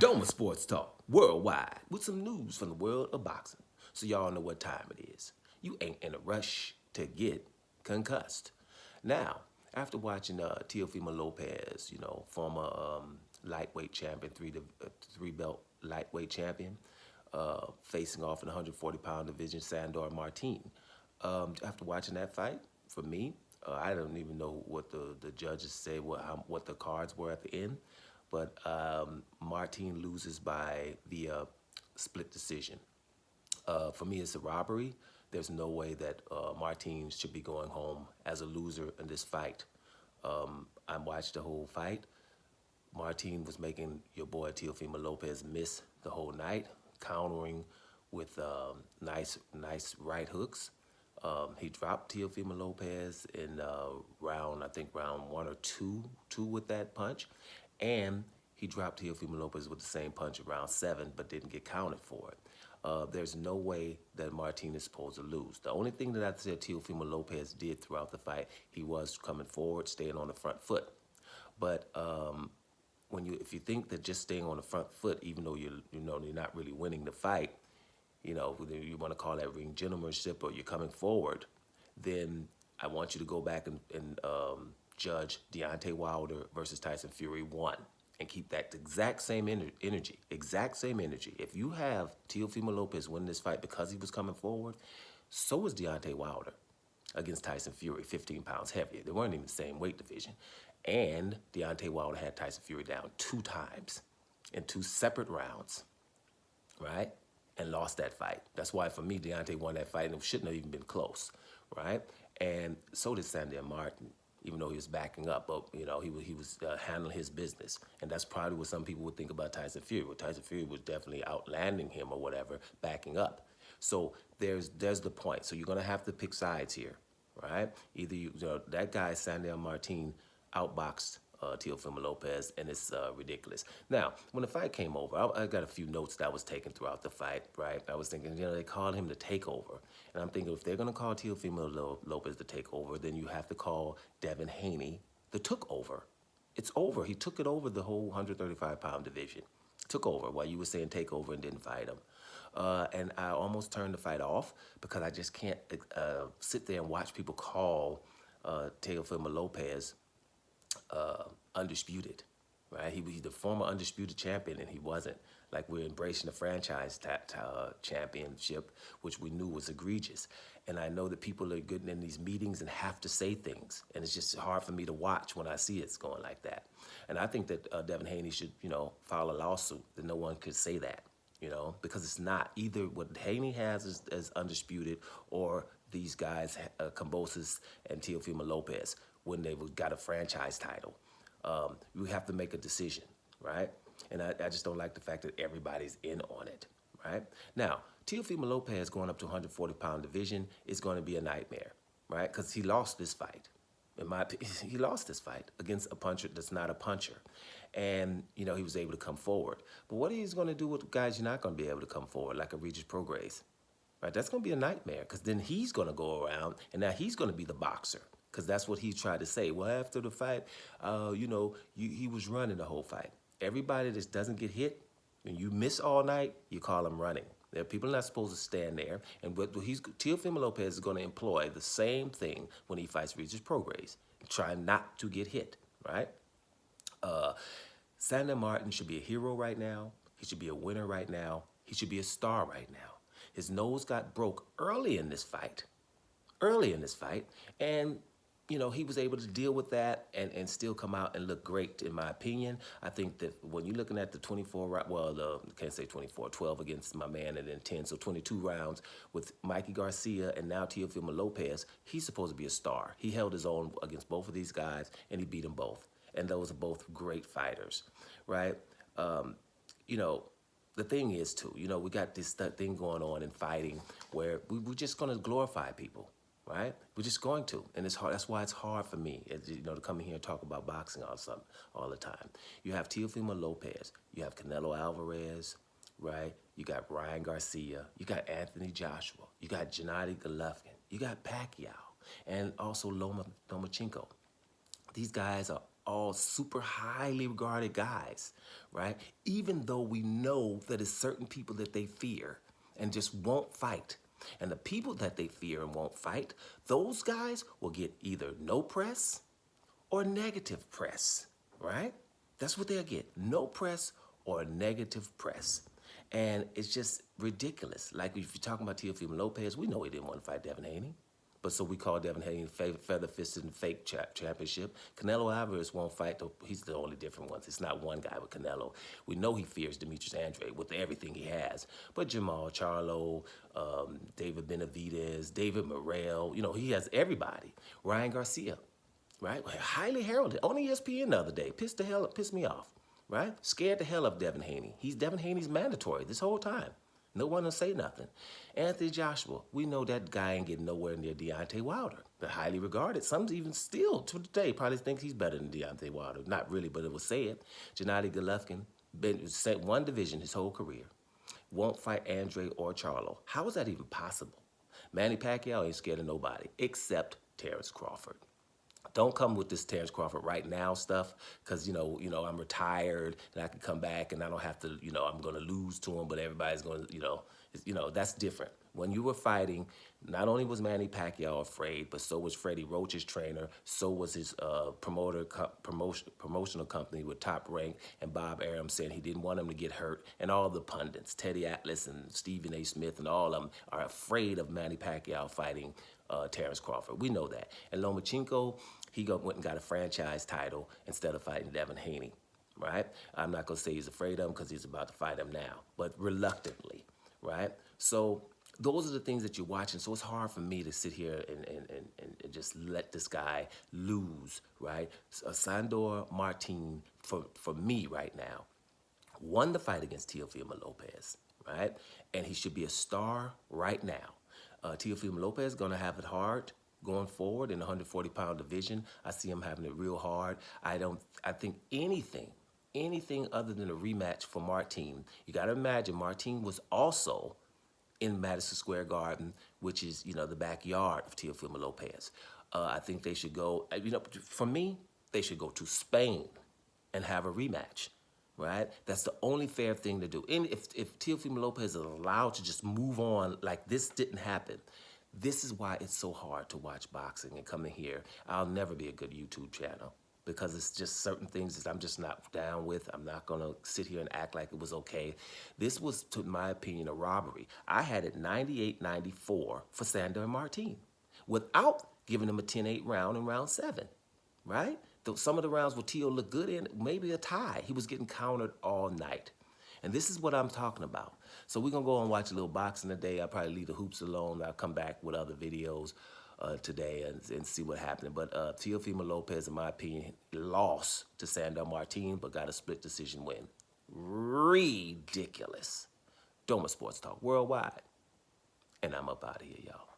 Doma Sports Talk worldwide with some news from the world of boxing. So y'all know what time it is. You ain't in a rush to get concussed. Now, after watching Teofimo Lopez, former lightweight champion, three belt lightweight champion, facing off in the 140-pound division, Sandor Martin. After watching that fight, for me, I don't even know what the judges say, what the cards were at the end. But Martin loses by via split decision. For me, it's a robbery. There's no way that Martin should be going home as a loser in this fight. I watched the whole fight. Martin was making your boy Teofimo Lopez miss the whole night, countering with nice right hooks. He dropped Teofimo Lopez in round one or two with that punch. And he dropped Teofimo Lopez with the same punch in round 7, but didn't get counted for it. There's no way that Martin is supposed to lose. The only thing that I said Teofimo Lopez did throughout the fight, he was coming forward, staying on the front foot. But if you think that just staying on the front foot, even though you're not really winning the fight, whether you want to call that ring gentlemanship or you're coming forward, then I want you to go back and judge Deontay Wilder versus Tyson Fury 1 and keep that exact same energy. If you have Teofimo Lopez win this fight because he was coming forward, so was Deontay Wilder against Tyson Fury, 15 pounds heavier. They weren't even the same weight division. And Deontay Wilder had Tyson Fury down 2 times in 2 separate rounds, right? And lost that fight. That's why, for me, Deontay won that fight, and it shouldn't have even been close, right? And so did Sandor Martin, even though he was backing up. But, he was handling his business. And that's probably what some people would think about Tyson Fury. Well, Tyson Fury was definitely outlanding him or whatever, backing up. So there's the point. So you're going to have to pick sides here, right? Either, that guy, Sandor Martin, outboxed Teofimo Lopez, and it's ridiculous. Now, when the fight came over, I got a few notes that I was taking throughout the fight, right? I was thinking, they called him the takeover. And I'm thinking, if they're going to call Teofimo Lopez the takeover, then you have to call Devin Haney the tookover. It's over. He took it over the whole 135-pound division. Took over while you were saying takeover and didn't fight him. And I almost turned the fight off because I just can't sit there and watch people call Teofimo Lopez undisputed, right? He's the former undisputed champion, and he wasn't. Like, we're embracing the franchise championship, which we knew was egregious. And I know that people are getting in these meetings and have to say things, and it's just hard for me to watch when I see it's going like that. And I think that Devin Haney should, file a lawsuit that no one could say that, because it's not either what Haney has as undisputed or these guys, Kambosos and Teofimo Lopez, when they got a franchise title. You have to make a decision, right? And I just don't like the fact that everybody's in on it, right? Now, Teofimo Lopez going up to 140-pound division is going to be a nightmare, right? Because he lost this fight. He lost this fight against a puncher that's not a puncher. And, he was able to come forward. But what he's going to do with guys you're not going to be able to come forward, like a Regis Prograis, right? That's going to be a nightmare, because then he's going to go around, and now he's going to be the boxer. Because that's what he tried to say. Well, after the fight, he was running the whole fight. Everybody that doesn't get hit, when you miss all night, you call him running. There are people not supposed to stand there. And Teofimo Lopez is going to employ the same thing when he fights Regis Prograis. Try not to get hit, right? Sandor Martin should be a hero right now. He should be a winner right now. He should be a star right now. His nose got broke early in this fight. And he was able to deal with that and still come out and look great, in my opinion. I think that when you're looking at the 12 against my man, and then 10, so 22 rounds with Mikey Garcia and now Teofimo Lopez, he's supposed to be a star. He held his own against both of these guys, and he beat them both. And those are both great fighters, right? The thing is, too, we got this thing going on in fighting where we're just going to glorify people. Right? We're just going to, and it's hard. That's why it's hard for me, to come in here and talk about boxing all the time. You have Teofimo Lopez, you have Canelo Alvarez, right? You got Ryan Garcia, you got Anthony Joshua, you got Gennady Golovkin, you got Pacquiao, and also Lomachenko. These guys are all super highly regarded guys, right? Even though we know that it's certain people that they fear and just won't fight. And the people that they fear and won't fight, those guys will get either no press or negative press, right? That's what they'll get, no press or negative press. And it's just ridiculous. Like if you're talking about Teofimo Lopez, we know he didn't want to fight Devin Haney. But so we call Devin Haney feather-fisted and fake championship. Canelo Alvarez won't fight. He's the only different one. It's not one guy with Canelo. We know he fears Demetrius Andrade with everything he has. But Jamal Charlo, David Benavidez, David Morrell, you know, he has everybody. Ryan Garcia, right? Highly heralded. On ESPN the other day. Pissed me off, right? Scared the hell of Devin Haney. Devin Haney's mandatory this whole time. No one will say nothing. Anthony Joshua, we know that guy ain't getting nowhere near Deontay Wilder. They're highly regarded. Some even still to today probably think he's better than Deontay Wilder. Not really, but it was said. Gennady Golovkin, been sent one division his whole career. Won't fight Andrade or Charlo. How is that even possible? Manny Pacquiao ain't scared of nobody except Terrence Crawford. Don't come with this Terrence Crawford right now stuff, because you know I'm retired and I can come back and I don't have to, I'm going to lose to him, but everybody's going to, that's different. When you were fighting, not only was Manny Pacquiao afraid, but so was Freddie Roach's trainer, so was his promotional company with Top Rank and Bob Arum saying he didn't want him to get hurt, and all the pundits, Teddy Atlas and Stephen A. Smith and all of them are afraid of Manny Pacquiao fighting Terrence Crawford. We know that. And Lomachenko, he went and got a franchise title instead of fighting Devin Haney, right? I'm not going to say he's afraid of him because he's about to fight him now, but reluctantly, right? So those are the things that you're watching. So it's hard for me to sit here and just let this guy lose, right? Sandor Martin, for me right now, won the fight against Teofimo Lopez, right? And he should be a star right now. Teofimo Lopez is going to have it hard going forward in the 140-pound division. I see him having it real hard. I think anything other than a rematch for Martin. You got to imagine Martin was also in Madison Square Garden, which is, the backyard of Teofimo Lopez. I think they should go, for me, they should go to Spain and have a rematch. Right? That's the only fair thing to do. And if Teofimo Lopez is allowed to just move on like this didn't happen, this is why it's so hard to watch boxing and come in here. I'll never be a good YouTube channel because it's just certain things that I'm just not down with. I'm not going to sit here and act like it was okay. This was, to my opinion, a robbery. I had it 98-94 for Sandor Martin without giving him a 10-8 round in round 7, right? Some of the rounds where Teo looked good in, maybe a tie. He was getting countered all night. And this is what I'm talking about. So we're going to go and watch a little boxing today. I'll probably leave the hoops alone. I'll come back with other videos today and see what happened. But Teofimo Lopez, in my opinion, lost to Sandor Martin, but got a split decision win. Ridiculous. Doma Sports Talk Worldwide. And I'm up out of here, y'all.